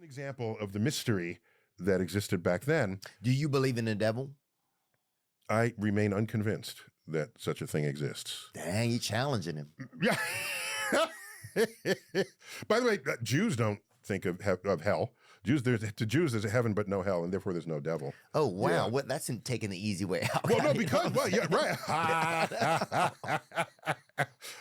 example of the mystery that existed back then. Do you believe in the devil? I remain unconvinced that such a thing exists. Dang, you challenging him. Yeah. By the way, Jews don't think of hell. To Jews, there's a heaven but no hell, and therefore there's no devil. Oh, wow. Yeah. What? That's taking the easy way out. Well, no, because, well, yeah, right.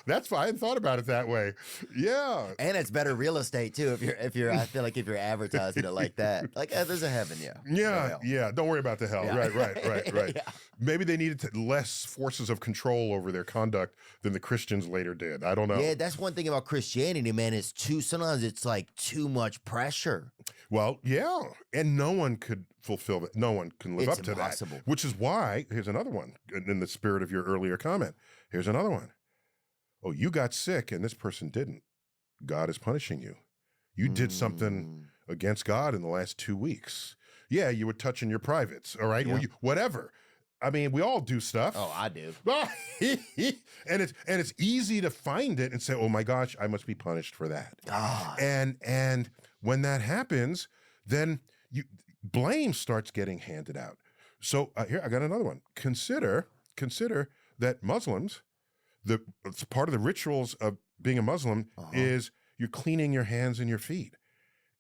That's fine. I hadn't thought about it that way. Yeah. And it's better real estate too. If you're, I feel like if you're advertising it like that, like there's a heaven, yeah. Yeah, yeah. Don't worry about the hell. Yeah. Right. Yeah. Maybe they needed less forces of control over their conduct than the Christians later did. I don't know. Yeah, that's one thing about Christianity, man. Sometimes it's like too much pressure. Well, yeah, and no one could fulfill that. No one can live It's up to impossible. that. Which is why here's another one. In the spirit of your earlier comment, here's another one. Oh, you got sick and this person didn't. God is punishing you. You did something against God in the last 2 weeks. Yeah, you were touching your privates. All right, Yeah. well, whatever. I mean, we all do stuff. Oh, I do. and it's easy to find it and say, "Oh my gosh, I must be punished for that." God. And when that happens, then blame starts getting handed out. So here I got another one. Consider that Muslims, it's part of the rituals of being a Muslim is you're cleaning your hands and your feet.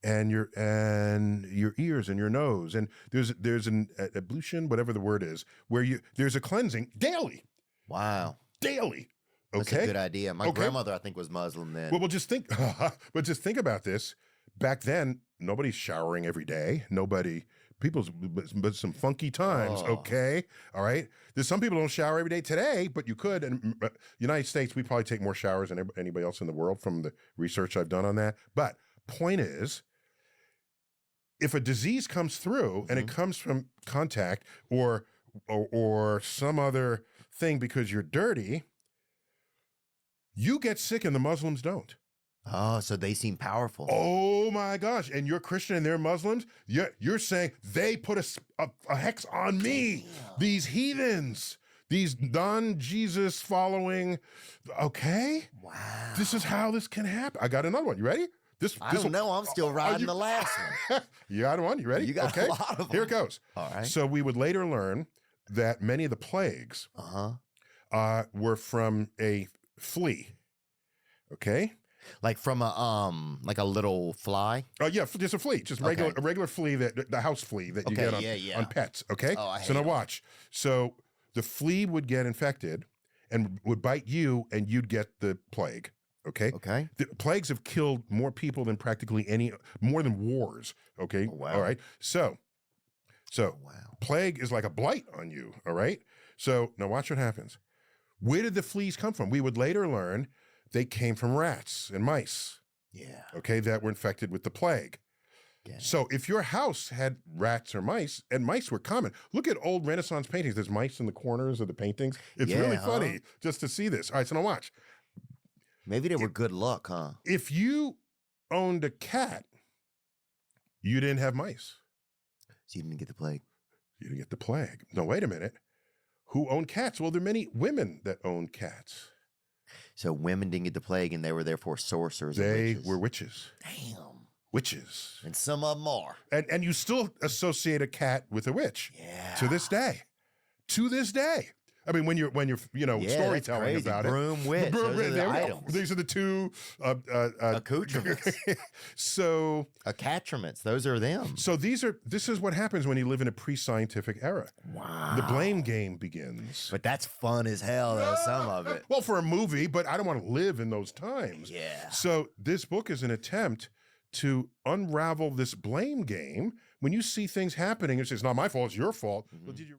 And your ears and your nose, and there's an ablution, whatever the word is, where there's a cleansing daily. Wow. Daily. That's Okay. a good idea. My grandmother, I think, was Muslim then. Well, just think about this. Back then, nobody's showering every day. But some funky times. Oh. Okay. All right. There's some people don't shower every day today, but you could. And United States, we probably take more showers than anybody else in the world from the research I've done on that. But point is, if a disease comes through and it comes from contact or some other thing because you're dirty, you get sick and the Muslims don't. Oh, so they seem powerful. Oh my gosh. And you're Christian and they're Muslims? You're saying they put a hex on me. Damn. These heathens, these non-Jesus following. Okay. Wow. This is how this can happen. I got another one. You ready? I don't know. I'm still riding the last one. You got one? You ready? You got a lot of them. Here it goes. All right. So we would later learn that many of the plagues were from a flea. Okay? Like from a little fly? Oh yeah, just a flea, just a regular flea, the house flea that you get on pets. Okay, so now watch. So the flea would get infected and would bite you, and you'd get the plague. Okay. Okay. The plagues have killed more people than more than wars. Okay. Oh, wow. All right. So plague is like a blight on you. All right. So now watch what happens. Where did the fleas come from? We would later learn they came from rats and mice. Yeah. Okay. That were infected with the plague. Yeah. So if your house had rats or mice, and mice were common, look at old Renaissance paintings. There's mice in the corners of the paintings. It's really funny just to see this. All right. So now watch. Maybe they were good luck, huh? If you owned a cat, you didn't have mice. So you didn't get the plague. You didn't get the plague. No, wait a minute. Who owned cats? Well, there are many women that owned cats. So women didn't get the plague, and they were therefore sorcerers. They were witches. Damn. Witches. And some of them are. And you still associate a cat with a witch. Yeah. To this day. To this day. I mean, when you're storytelling about it. Broom, witch. Those are the items. These are the two accoutrements. So accoutrements. Those are them. So this is what happens when you live in a pre-scientific era. Wow. The blame game begins. But that's fun as hell, though. Some of it. Well, for a movie, but I don't want to live in those times. Yeah. So this book is an attempt to unravel this blame game. When you see things happening, it's not my fault, it's your fault. Well, did you